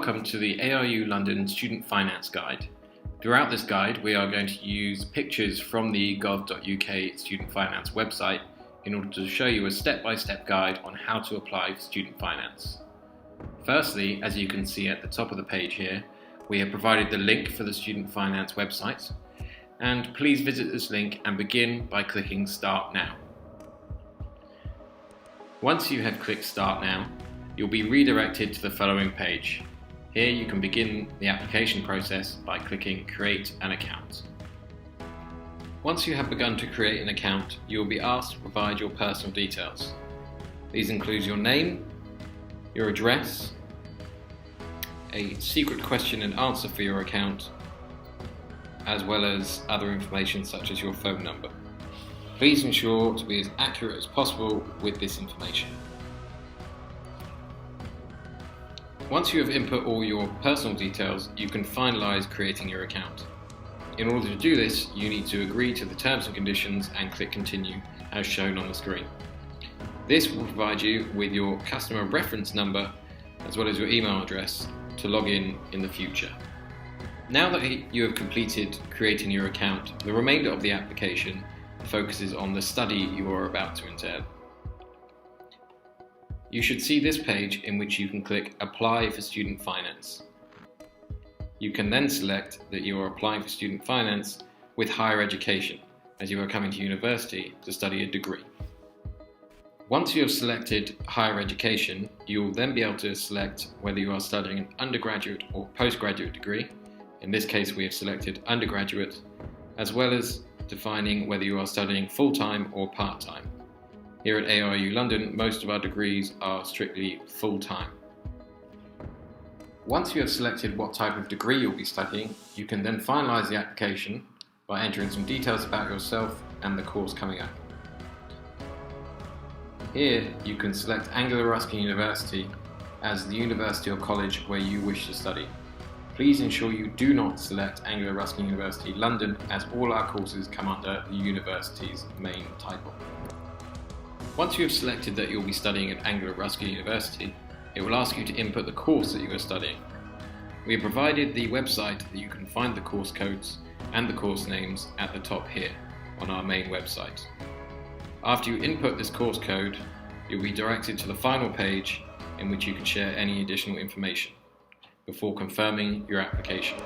Welcome to the ARU London Student Finance Guide. Throughout this guide, we are going to use pictures from the gov.uk Student Finance website in order to show you a step-by-step guide on how to apply for student finance. Firstly, as you can see at the top of the page here, we have provided the link for the Student Finance website, and please visit this link and begin by clicking Start Now. Once you have clicked Start Now, you'll be redirected to the following page. Here you can begin the application process by clicking Create an Account. Once you have begun to create an account, you will be asked to provide your personal details. These include your name, your address, a secret question and answer for your account, as well as other information such as your phone number. Please ensure to be as accurate as possible with this information. Once you have input all your personal details, you can finalize creating your account. In order to do this, you need to agree to the terms and conditions and click Continue as shown on the screen. This will provide you with your customer reference number as well as your email address to log in the future. Now that you have completed creating your account, the remainder of the application focuses on the study you are about to entail. You should see this page in which you can click Apply for Student Finance. You can then select that you are applying for student finance with higher education, as you are coming to university to study a degree. Once you have selected higher education, you will then be able to select whether you are studying an undergraduate or postgraduate degree. In this case, we have selected undergraduate, as well as defining whether you are studying full-time or part-time. Here at ARU London, most of our degrees are strictly full-time. Once you have selected what type of degree you'll be studying, you can then finalize the application by entering some details about yourself and the course coming up. Here you can select Anglia-Ruskin University as the university or college where you wish to study. Please ensure you do not select Anglia-Ruskin University London, as all our courses come under the university's main title. Once you have selected that you'll be studying at Anglia-Ruskin University, it will ask you to input the course that you are studying. We have provided the website that you can find the course codes and the course names at the top here on our main website. After you input this course code, you'll be directed to the final page in which you can share any additional information before confirming your application.